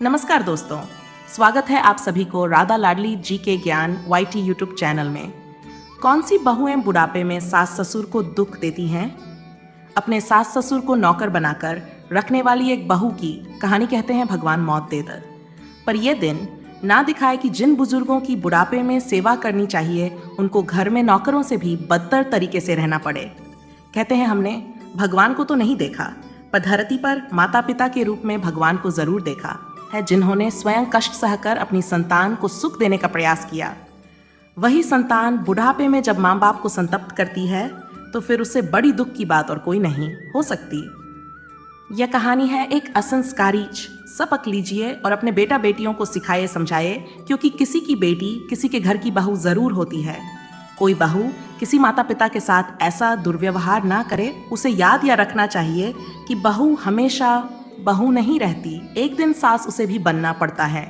नमस्कार दोस्तों, स्वागत है आप सभी को राधा लाडली जी के ज्ञान YT यूट्यूब चैनल में। कौन सी बहुएं बुढ़ापे में सास ससुर को दुख देती हैं? अपने सास ससुर को नौकर बनाकर रखने वाली एक बहू की कहानी कहते हैं भगवान मौत देकर। पर यह दिन ना दिखाए कि जिन बुजुर्गों की बुढ़ापे में सेवा करनी चाहिए उनको घर में नौकरों से भी बदतर तरीके से रहना पड़े। कहते हैं हमने भगवान को तो नहीं देखा, पर धरती पर माता पिता के रूप में भगवान को जरूर देखा है, जिन्होंने स्वयं कष्ट सहकर अपनी संतान को सुख देने का प्रयास किया। वही संतान बुढ़ापे में जब माँ बाप को संतप्त करती है तो फिर उससे बड़ी दुख की बात और कोई नहीं हो सकती। यह कहानी है एक असंस्कारी। सबक लीजिए और अपने बेटा बेटियों को सिखाए समझाए, क्योंकि किसी की बेटी किसी के घर की बहू जरूर होती है। कोई बहू किसी माता पिता के साथ ऐसा दुर्व्यवहार ना करे। उसे याद या रखना चाहिए कि बहू हमेशा बहू नहीं रहती, एक दिन सास उसे भी बनना पड़ता है।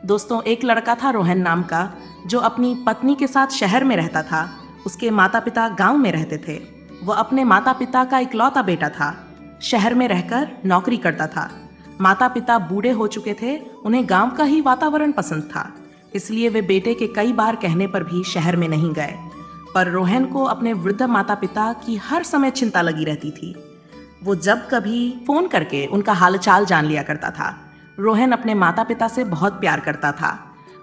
दोस्तों, एक लड़का था रोहन नाम का, जो अपनी पत्नी के साथ शहर में रहता था। उसके माता पिता गांव में रहते थे। वह अपने माता पिता का इकलौता बेटा था। शहर में रहकर नौकरी करता था। माता पिता बूढ़े हो चुके थे। उन्हें गांव का ही वातावरण पसंद था, इसलिए वे बेटे के कई बार कहने पर भी शहर में नहीं गए। पर रोहन को अपने वृद्ध माता पिता की हर समय चिंता लगी रहती थी। वो जब कभी फोन करके उनका हालचाल जान लिया करता था। रोहन अपने माता पिता से बहुत प्यार करता था,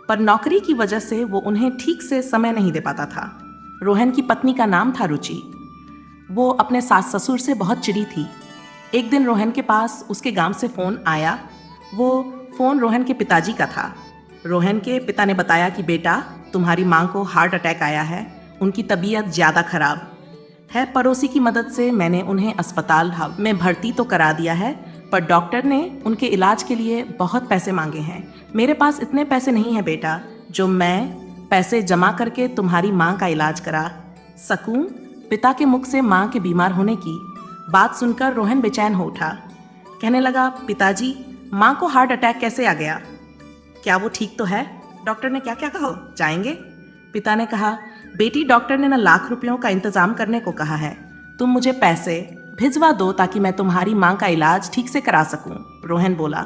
पर नौकरी की वजह से वो उन्हें ठीक से समय नहीं दे पाता था। रोहन की पत्नी का नाम था रुचि। वो अपने सास ससुर से बहुत चिढ़ी थी। एक दिन रोहन के पास उसके गांव से फोन आया। वो फोन रोहन के पिताजी का था। रोहन के पिता ने बताया कि बेटा, तुम्हारी माँ को हार्ट अटैक आया है, उनकी तबीयत ज़्यादा खराब है। पड़ोसी की मदद से मैंने उन्हें अस्पताल में भर्ती तो करा दिया है, पर डॉक्टर ने उनके इलाज के लिए बहुत पैसे मांगे हैं। मेरे पास इतने पैसे नहीं हैं बेटा, जो मैं पैसे जमा करके तुम्हारी माँ का इलाज करा सकूं। पिता के मुख से माँ के बीमार होने की बात सुनकर रोहन बेचैन हो उठा। कहने लगा, पिताजी, माँ को हार्ट अटैक कैसे आ गया? क्या वो ठीक तो है? डॉक्टर ने क्या क्या कहा? जाएंगे? पिता ने कहा, बेटी, डॉक्टर ने न लाख रुपयों का इंतजाम करने को कहा है। तुम मुझे पैसे भिजवा दो ताकि मैं तुम्हारी माँ का इलाज ठीक से करा सकूं। रोहन बोला,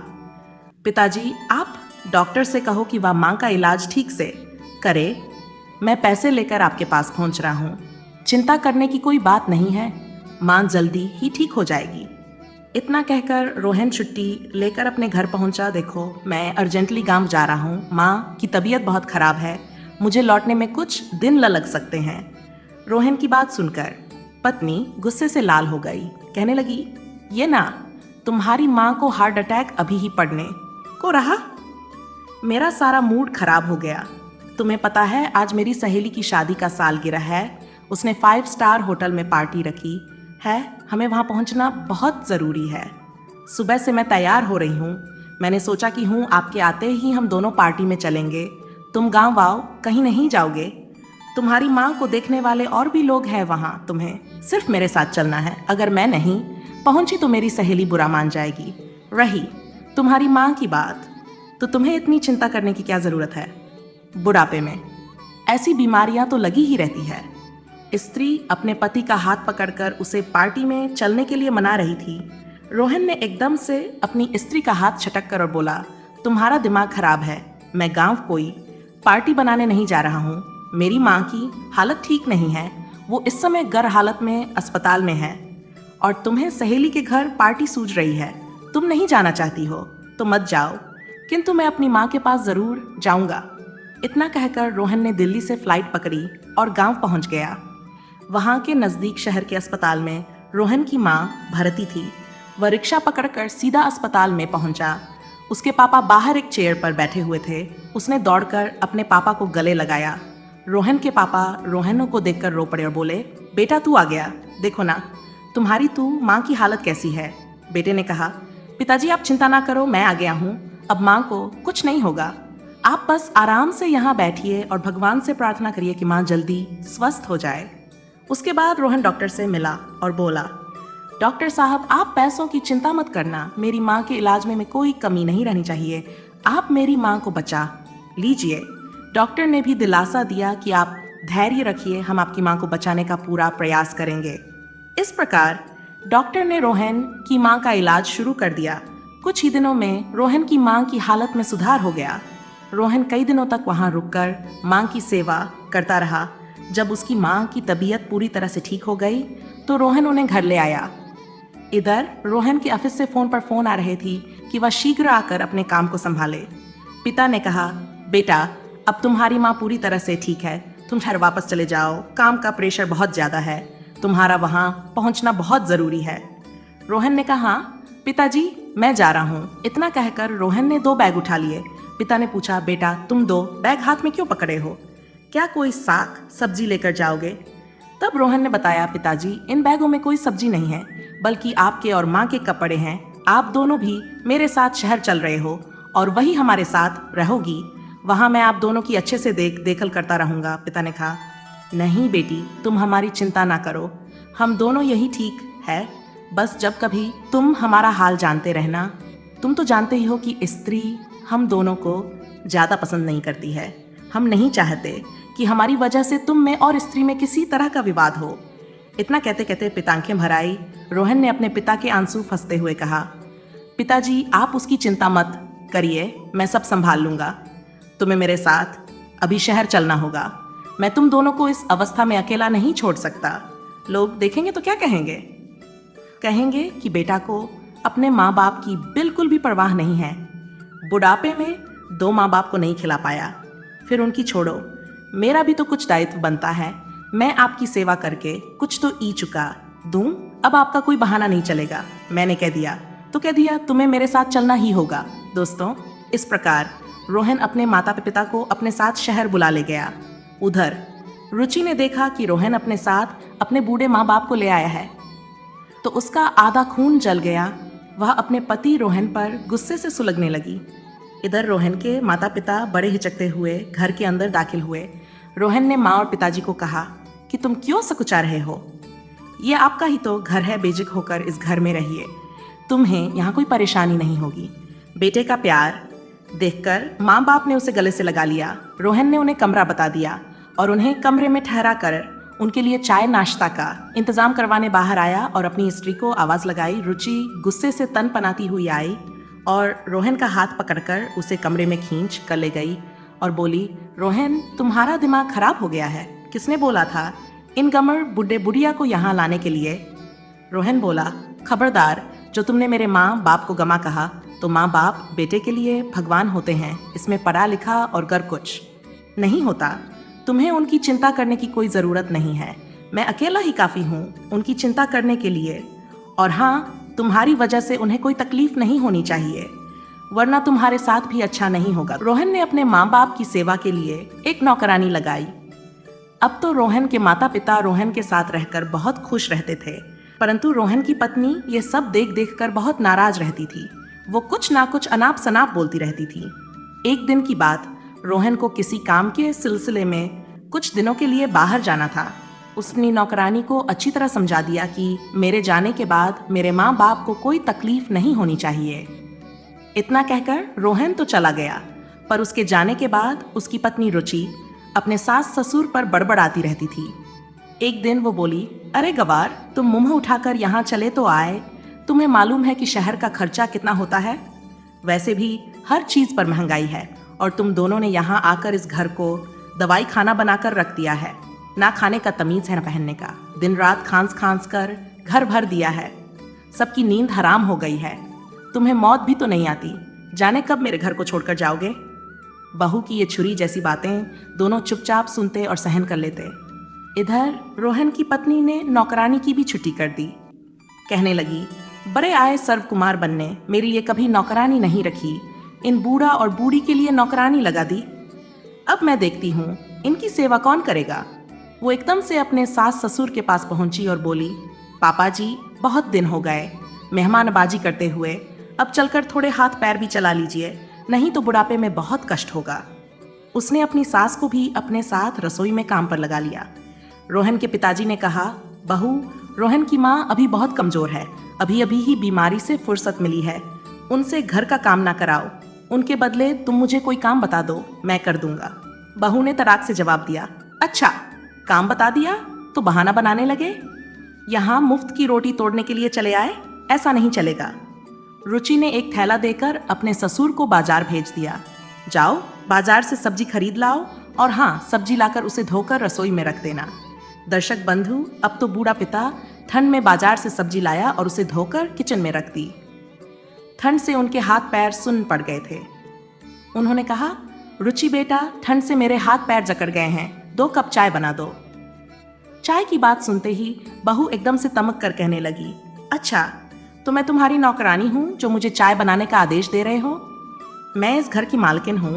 पिताजी, आप डॉक्टर से कहो कि वह माँ का इलाज ठीक से करे। मैं पैसे लेकर आपके पास पहुंच रहा हूँ। चिंता करने की कोई बात नहीं है, माँ जल्दी ही ठीक हो जाएगी। इतना कहकर रोहन छुट्टी लेकर अपने घर पहुंचा। देखो, मैं अर्जेंटली गांव जा रहा हूँ। माँ की तबीयत बहुत खराब है, मुझे लौटने में कुछ दिन लग सकते हैं। रोहन की बात सुनकर पत्नी गुस्से से लाल हो गई। कहने लगी, ये ना, तुम्हारी माँ को हार्ट अटैक अभी ही पड़ने को रहा। मेरा सारा मूड खराब हो गया। तुम्हें पता है, आज मेरी सहेली की शादी का सालगिरह है। उसने 5 स्टार होटल में पार्टी रखी है। हमें वहाँ पहुँचना बहुत ज़रूरी है। सुबह से मैं तैयार हो रही हूँ। मैंने सोचा कि आपके आते ही हम दोनों पार्टी में चलेंगे। तुम गांव आओ, कहीं नहीं जाओगे। तुम्हारी माँ को देखने वाले और भी लोग हैं वहाँ। तुम्हें सिर्फ मेरे साथ चलना है। अगर मैं नहीं पहुंची तो मेरी सहेली बुरा मान जाएगी। रही तुम्हारी माँ की बात, तो तुम्हें इतनी चिंता करने की क्या ज़रूरत है? बुढ़ापे में ऐसी बीमारियां तो लगी ही रहती है। स्त्री अपने पति का हाथ पकड़कर उसे पार्टी में चलने के लिए मना रही थी। रोहन ने एकदम से अपनी स्त्री का हाथ छटक कर और बोला, तुम्हारा दिमाग खराब है। मैं गाँव कोई पार्टी बनाने नहीं जा रहा हूँ। मेरी माँ की हालत ठीक नहीं है। वो इस समय गर हालत में अस्पताल में है, और तुम्हें सहेली के घर पार्टी सूझ रही है। तुम नहीं जाना चाहती हो तो मत जाओ, किंतु मैं अपनी माँ के पास ज़रूर जाऊँगा। इतना कहकर रोहन ने दिल्ली से फ्लाइट पकड़ी और गांव पहुँच गया। वहाँ के नज़दीक शहर के अस्पताल में रोहन की माँ भर्ती थी। वह रिक्शा पकड़कर सीधा अस्पताल में पहुँचा। उसके पापा बाहर एक चेयर पर बैठे हुए थे। उसने दौड़कर अपने पापा को गले लगाया। रोहन के पापा रोहन को देखकर रो पड़े और बोले, बेटा, तू आ गया। देखो ना, तुम्हारी माँ की हालत कैसी है। बेटे ने कहा, पिताजी, आप चिंता ना करो, मैं आ गया हूँ। अब माँ को कुछ नहीं होगा। आप बस आराम से यहाँ बैठिए और भगवान से प्रार्थना करिए कि माँ जल्दी स्वस्थ हो जाए। उसके बाद रोहन डॉक्टर से मिला और बोला, डॉक्टर साहब, आप पैसों की चिंता मत करना। मेरी माँ के इलाज में कोई कमी नहीं रहनी चाहिए। आप मेरी माँ को बचा लीजिए। डॉक्टर ने भी दिलासा दिया कि आप धैर्य रखिए, हम आपकी माँ को बचाने का पूरा प्रयास करेंगे। इस प्रकार डॉक्टर ने रोहन की माँ का इलाज शुरू कर दिया। कुछ ही दिनों में रोहन की मां की हालत में सुधार हो गया। रोहन कई दिनों तक वहां रुककर मां की सेवा करता रहा। जब उसकी मां की तबीयत पूरी तरह से ठीक हो गई तो रोहन उन्हें घर ले आया। इधर रोहन के ऑफिस से फोन पर फोन आ रही थी कि वह शीघ्र आकर अपने काम को संभाले। पिता ने कहा, बेटा अब तुम्हारी माँ पूरी तरह से ठीक है, तुम घर वापस चले जाओ, काम का प्रेशर बहुत ज़्यादा है, तुम्हारा वहाँ पहुँचना बहुत ज़रूरी है। रोहन ने कहा, पिताजी मैं जा रहा हूँ। इतना कहकर रोहन ने 2 बैग उठा लिए। पिता ने पूछा, बेटा तुम 2 बैग हाथ में क्यों पकड़े हो, क्या कोई साग सब्जी लेकर जाओगे? तब रोहन ने बताया, पिताजी इन बैगों में कोई सब्जी नहीं है, बल्कि आपके और माँ के कपड़े हैं। आप दोनों भी मेरे साथ शहर चल रहे हो और वही हमारे साथ रहोगी। वहाँ मैं आप दोनों की अच्छे से देखभाल करता रहूँगा। पिता ने कहा, नहीं बेटी तुम हमारी चिंता ना करो, हम दोनों यही ठीक है। बस जब कभी तुम हमारा हाल जानते रहना। तुम तो जानते ही हो कि स्त्री हम दोनों को ज़्यादा पसंद नहीं करती है। हम नहीं चाहते कि हमारी वजह से तुम में और स्त्री में किसी तरह का विवाद हो। इतना कहते कहते पिता आंखें भर आई। रोहन ने अपने पिता के आंसू फंसते हुए कहा, पिताजी आप उसकी चिंता मत करिए, मैं सब संभाल लूंगा। तुम्हें मेरे साथ अभी शहर चलना होगा। मैं तुम दोनों को इस अवस्था में अकेला नहीं छोड़ सकता। लोग देखेंगे तो क्या कहेंगे? कहेंगे कि बेटा को अपने माँ बाप की बिल्कुल भी परवाह नहीं है। बुढ़ापे में 2 माँ बाप को नहीं खिला पाया, फिर उनकी छोड़ो, मेरा भी तो कुछ दायित्व बनता है। मैं आपकी सेवा करके कुछ तो ई चुका दूं, अब आपका कोई बहाना नहीं चलेगा। मैंने कह दिया तो कह दिया, तुम्हें मेरे साथ चलना ही होगा। दोस्तों, इस प्रकार रोहन अपने माता पिता को अपने साथ शहर बुला ले गया। उधर रुचि ने देखा कि रोहन अपने साथ अपने बूढ़े माँ बाप को ले आया है तो उसका आधा खून जल गया। वह अपने पति रोहन पर गुस्से से सुलगने लगी। इधर रोहन के माता पिता बड़े हिचकते हुए घर के अंदर दाखिल हुए। रोहन ने माँ और पिताजी को कहा कि तुम क्यों सकुचा रहे हो, ये आपका ही तो घर है, बेझिझक होकर इस घर में रहिए, तुम्हें यहाँ कोई परेशानी नहीं होगी। बेटे का प्यार देखकर माँ बाप ने उसे गले से लगा लिया। रोहन ने उन्हें कमरा बता दिया और उन्हें कमरे में ठहरा कर उनके लिए चाय नाश्ता का इंतजाम करवाने बाहर आया और अपनी स्त्री को आवाज लगाई। रुचि गुस्से से तन पनाती हुई आई और रोहन का हाथ पकड़कर उसे कमरे में खींच कर ले गई और बोली, रोहन तुम्हारा दिमाग खराब हो गया है, किसने बोला था इन गमर बुढ़े बुढ़िया को यहाँ लाने के लिए? रोहन बोला, खबरदार, जो तुमने मेरे माँ बाप को गमा कहा तो माँ बाप बेटे के लिए भगवान होते हैं, इसमें पढ़ा लिखा और गर कुछ नहीं होता। तुम्हें उनकी चिंता करने की कोई ज़रूरत नहीं है, मैं अकेला ही काफ़ी हूँ उनकी चिंता करने के लिए। और हाँ, तुम्हारी वजह से उन्हें कोई तकलीफ नहीं होनी चाहिए, वरना तुम्हारे साथ भी अच्छा नहीं होगा। रोहन ने अपने माँ बाप की सेवा के लिए एक नौकरानी लगाई। अब तो रोहन के माता पिता रोहन के साथ रहकर बहुत खुश रहते थे, परंतु रोहन की पत्नी ये सब देख देख कर बहुत नाराज रहती थी। वो कुछ ना कुछ अनाप शनाप बोलती रहती थी। एक दिन की बात, रोहन को किसी काम के सिलसिले में कुछ दिनों के लिए बाहर जाना था। उसने नौकरानी को अच्छी तरह समझा दिया कि मेरे जाने के बाद मेरे माँ बाप को कोई तकलीफ नहीं होनी चाहिए। इतना कहकर रोहन तो चला गया, पर उसके जाने के बाद उसकी पत्नी रुचि अपने सास ससुर पर बड़बड़ाती रहती थी। एक दिन वो बोली, अरे गवार, तुम मुंह उठाकर यहाँ चले तो आए, तुम्हें मालूम है कि शहर का खर्चा कितना होता है? वैसे भी हर चीज पर महंगाई है और तुम दोनों ने यहाँ आकर इस घर को दवाई खाना बनाकर रख दिया है। ना खाने का तमीज है, ना पहनने का। दिन रात खांस खांस कर घर भर दिया है, सबकी नींद हराम हो गई है। तुम्हें मौत भी तो नहीं आती, जाने कब मेरे घर को छोड़कर जाओगे? बहू की ये छुरी जैसी बातें दोनों चुपचाप सुनते और सहन कर लेते। इधर रोहन की पत्नी ने नौकरानी की भी छुट्टी कर दी। कहने लगी, बड़े आए सर्व कुमार बनने, मेरे लिए कभी नौकरानी नहीं रखी, इन बूढ़ा और बूढ़ी के लिए नौकरानी लगा दी। अब मैं देखती हूँ इनकी सेवा कौन करेगा। वो एकदम से अपने सास ससुर के पास पहुंची और बोली, पापा जी बहुत दिन हो गए मेहमानबाजी करते हुए, अब चलकर थोड़े हाथ पैर भी चला लीजिए, नहीं तो बुढ़ापे में बहुत कष्ट होगा। उसने अपनी सास को भी अपने साथ रसोई में काम पर लगा लिया। रोहन के पिताजी ने कहा, बहू, रोहन की माँ अभी बहुत कमजोर है, अभी अभी ही बीमारी से फुर्सत मिली है, उनसे घर का काम ना कराओ, उनके बदले तुम मुझे कोई काम बता दो, मैं कर दूंगा। बहू ने तराक से जवाब दिया, अच्छा काम बता दिया तो बहाना बनाने लगे, यहाँ मुफ्त की रोटी तोड़ने के लिए चले आए, ऐसा नहीं चलेगा। रुचि ने एक थैला देकर अपने ससुर को बाजार भेज दिया। जाओ बाजार से सब्जी खरीद लाओ और हाँ, सब्जी लाकर उसे धोकर रसोई में रख देना। दर्शक बंधु, अब तो बूढ़ा पिता ठंड में बाजार से सब्जी लाया और उसे धोकर किचन में रख दी। ठंड से उनके हाथ पैर सुन्न पड़ गए थे। उन्होंने कहा, रुचि बेटा, ठंड से मेरे हाथ पैर जकड़ गए हैं, 2 कप चाय बना दो। चाय की बात सुनते ही बहू एकदम से तमक कर कहने लगी, अच्छा, तो मैं तुम्हारी नौकरानी हूं जो मुझे चाय बनाने का आदेश दे रहे हो? मैं इस घर की मालकिन हूं,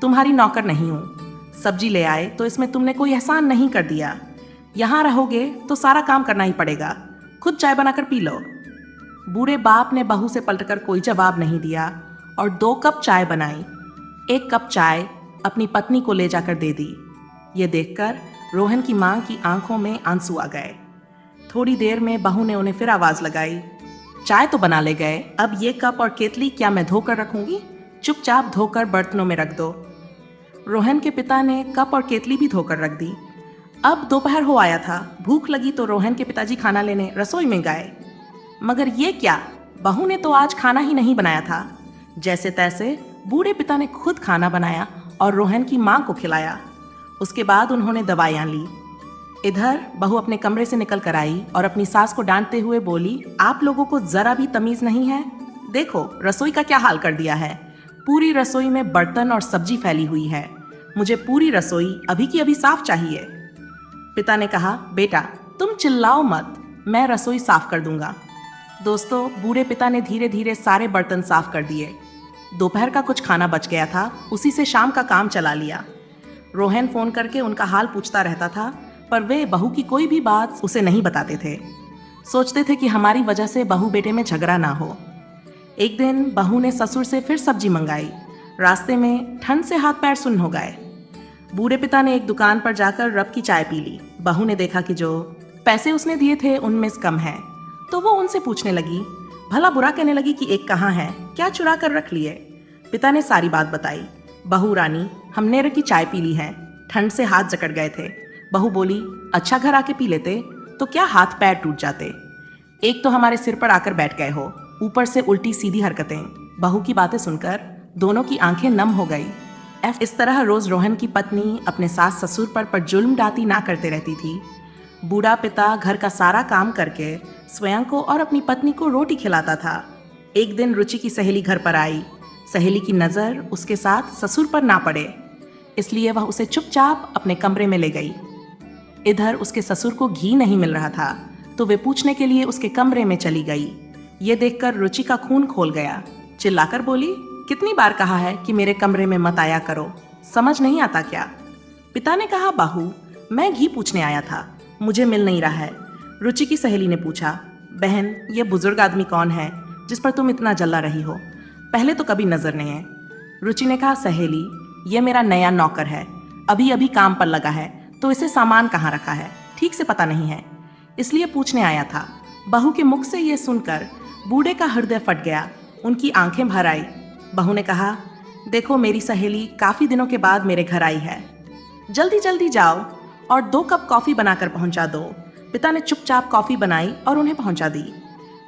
तुम्हारी नौकर नहीं हूं। सब्जी ले आए तो इसमें तुमने कोई एहसान नहीं कर दिया। यहां रहोगे तो सारा काम करना ही पड़ेगा, खुद चाय बनाकर पी लो। बूढ़े बाप ने बहू से पलटकर कोई जवाब नहीं दिया और 2 कप चाय बनाई। 1 कप चाय अपनी पत्नी को ले जाकर दे दी। ये देखकर रोहन की मां की आंखों में आंसू आ गए। थोड़ी देर में बहू ने उन्हें फिर आवाज लगाई, चाय तो बना ले गए, अब ये कप और केतली क्या मैं धोकर रखूंगी? चुपचाप धोकर बर्तनों में रख दो। रोहन के पिता ने कप और केतली भी धोकर रख दी। अब दोपहर हो आया था, भूख लगी तो रोहन के पिताजी खाना लेने रसोई में गए। मगर ये क्या, बहू ने तो आज खाना ही नहीं बनाया था। जैसे तैसे बूढ़े पिता ने खुद खाना बनाया और रोहन की मां को खिलाया। उसके बाद उन्होंने दवाइयां ली। इधर बहू अपने कमरे से निकल कर आई और अपनी सास को डांटते हुए बोली, आप लोगों को जरा भी तमीज नहीं है? देखो रसोई का क्या हाल कर दिया है। पूरी रसोई में बर्तन और सब्जी फैली हुई है। मुझे पूरी रसोई अभी की अभी साफ चाहिए। पिता ने कहा, बेटा तुम चिल्लाओ मत, मैं रसोई साफ कर दूंगा। दोस्तों, बूढ़े पिता ने धीरे धीरे सारे बर्तन साफ कर दिए। दोपहर का कुछ खाना बच गया था, उसी से शाम का काम चला लिया। रोहन फोन करके उनका हाल पूछता रहता था, पर वे बहू की कोई भी बात उसे नहीं बताते थे। सोचते थे कि हमारी वजह से बहू बेटे में झगड़ा ना हो। एक दिन बहू ने ससुर से फिर सब्जी मंगाई। रास्ते में ठंड से हाथ पैर सुन्न हो गए। बूढ़े पिता ने एक दुकान पर जाकर रब की चाय पी ली। बहू ने देखा कि जो पैसे उसने दिए थे उनमें से कम है, तो वो उनसे पूछने लगी, भला बुरा कहने लगी कि एक कहाँ है, क्या चुरा कर रख लिए? पिता ने सारी बात बताई। बहू रानी, हमने रब की चाय पी ली है, ठंड से हाथ जकड़ गए थे। बहू बोली, अच्छा घर आके पी लेते तो क्या हाथ पैर टूट जाते? एक तो हमारे सिर पर आकर बैठ गए हो, ऊपर से उल्टी सीधी हरकतें। बहू की बातें सुनकर दोनों की आंखें नम हो गई। इस तरह रोज रोहन की पत्नी अपने सास ससुर पर जुल्म डांती ना करते रहती थी। बूढ़ा पिता घर का सारा काम करके स्वयं को और अपनी पत्नी को रोटी खिलाता था। एक दिन रुचि की सहेली घर पर आई। सहेली की नजर उसके साथ ससुर पर ना पड़े, इसलिए वह उसे चुपचाप अपने कमरे में ले गई। इधर उसके ससुर को घी नहीं मिल रहा था, तो वे पूछने के लिए उसके कमरे में चली गई। ये देखकर रुचि का खून खोल गया। चिल्लाकर बोली, कितनी बार कहा है कि मेरे कमरे में मत आया करो, समझ नहीं आता क्या? पिता ने कहा, बहू मैं घी पूछने आया था, मुझे मिल नहीं रहा है। रुचि की सहेली ने पूछा, बहन ये बुजुर्ग आदमी कौन है जिस पर तुम इतना जल्ला रही हो? पहले तो कभी नजर नहीं है। रुचि ने कहा, सहेली ये मेरा नया नौकर है, अभी अभी काम पर लगा है, तो इसे सामान कहाँ रखा है ठीक से पता नहीं है, इसलिए पूछने आया था। बहू के मुख से ये सुनकर बूढ़े का हृदय फट गया, उनकी आंखें भर आई। बहू ने कहा, देखो मेरी सहेली काफी दिनों के बाद मेरे घर आई है, जल्दी जल्दी जाओ और 2 कप कॉफी बनाकर पहुंचा दो। पिता ने चुपचाप कॉफी बनाई और उन्हें पहुंचा दी।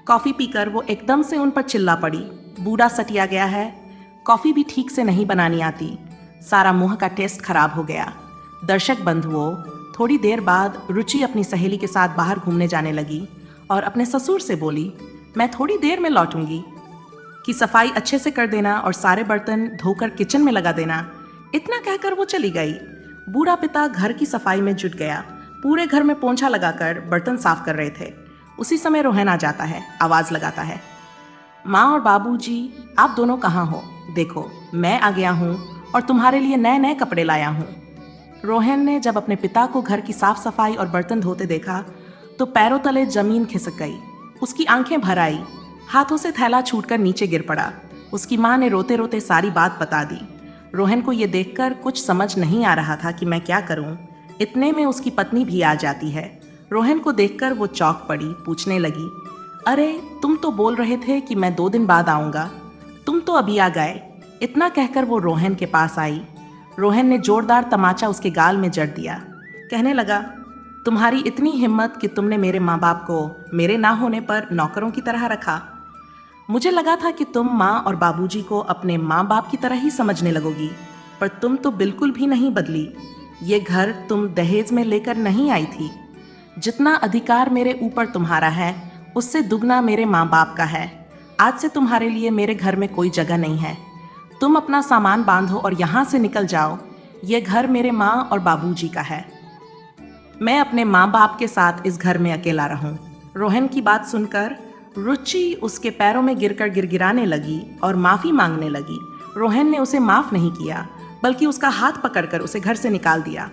कॉफी पीकर वो एकदम से उन पर चिल्ला पड़ी, बूढ़ा सटिया गया है, कॉफी भी ठीक से नहीं बनानी आती, सारा मुंह का टेस्ट खराब हो गया। दर्शक बंधुओं, थोड़ी देर बाद रुचि अपनी सहेली के साथ बाहर घूमने जाने लगी और अपने ससुर से बोली, मैं थोड़ी देर में लौटूंगी, कि सफाई अच्छे से कर देना और सारे बर्तन धोकर किचन में लगा देना। इतना कहकर वो चली गई। बूढ़ा पिता घर की सफाई में जुट गया, पूरे घर में पोंछा लगाकर बर्तन साफ कर रहे थे। उसी समय रोहन आ जाता है, आवाज लगाता है, माँ और बाबूजी आप दोनों कहाँ हो? देखो मैं आ गया हूँ और तुम्हारे लिए नए नए कपड़े लाया हूँ। रोहन ने जब अपने पिता को घर की साफ सफाई और बर्तन धोते देखा तो पैरों तले जमीन खिसक गई। उसकी आंखें भर आई, हाथों से थैला छूटकर नीचे गिर पड़ा। उसकी माँ ने रोते रोते सारी बात बता दी। रोहन को ये देखकर कुछ समझ नहीं आ रहा था कि मैं क्या करूं। इतने में उसकी पत्नी भी आ जाती है। रोहन को देखकर वो चौंक पड़ी, पूछने लगी, अरे तुम तो बोल रहे थे कि मैं 2 दिन बाद आऊंगा, तुम तो अभी आ गए। इतना कहकर वो रोहन के पास आई। रोहन ने जोरदार तमाचा उसके गाल में जड़ दिया। कहने लगा, तुम्हारी इतनी हिम्मत कि तुमने मेरे माँ बाप को मेरे ना होने पर नौकरों की तरह रखा। मुझे लगा था कि तुम माँ और बाबूजी को अपने माँ बाप की तरह ही समझने लगोगी, पर तुम तो बिल्कुल भी नहीं बदली। ये घर तुम दहेज में लेकर नहीं आई थी। जितना अधिकार मेरे ऊपर तुम्हारा है, उससे दुगना मेरे माँ बाप का है। आज से तुम्हारे लिए मेरे घर में कोई जगह नहीं है। तुम अपना सामान बांधो और यहाँ से निकल जाओ। ये घर मेरे माँ और बाबूजी का है। मैं अपने माँ बाप के साथ इस घर में अकेला रहूं। रोहन की बात सुनकर रुचि उसके पैरों में गिरकर गिड़गिड़ाने लगी और माफी मांगने लगी। रोहन ने उसे माफ नहीं किया, बल्कि उसका हाथ पकड़कर उसे घर से निकाल दिया।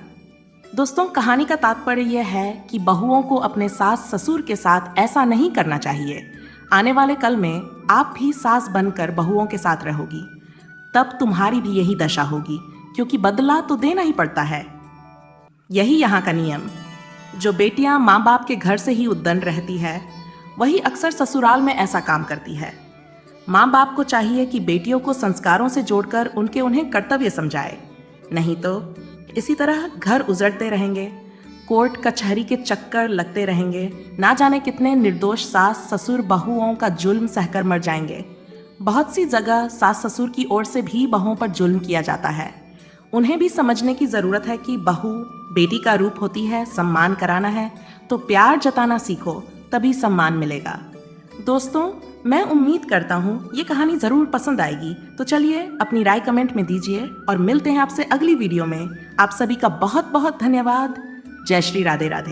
दोस्तों, कहानी का तात्पर्य यह है कि बहुओं को अपने सास ससुर के साथ ऐसा नहीं करना चाहिए। आने वाले कल में आप भी सास बनकर बहुओं के साथ रहोगी, तब तुम्हारी भी यही दशा होगी, क्योंकि बदला तो देना ही पड़ता है। यही यहाँ का नियम। जो बेटियां माँ बाप के घर से ही उद्दंड रहती है, वही अक्सर ससुराल में ऐसा काम करती है। माँ बाप को चाहिए कि बेटियों को संस्कारों से जोड़कर उन्हें कर्तव्य समझाए, नहीं तो इसी तरह घर उजड़ते रहेंगे, कोर्ट कचहरी के चक्कर लगते रहेंगे। ना जाने कितने निर्दोष सास ससुर बहुओं का जुल्म सहकर मर जाएंगे। बहुत सी जगह सास ससुर की ओर से भी बहुओं पर जुल्म किया जाता है। उन्हें भी समझने की ज़रूरत है कि बहू बेटी का रूप होती है। सम्मान कराना है तो प्यार जताना सीखो, तभी सम्मान मिलेगा। दोस्तों, मैं उम्मीद करता हूँ ये कहानी ज़रूर पसंद आएगी। तो चलिए अपनी राय कमेंट में दीजिए और मिलते हैं आपसे अगली वीडियो में। आप सभी का बहुत बहुत धन्यवाद। जय श्री राधे राधे।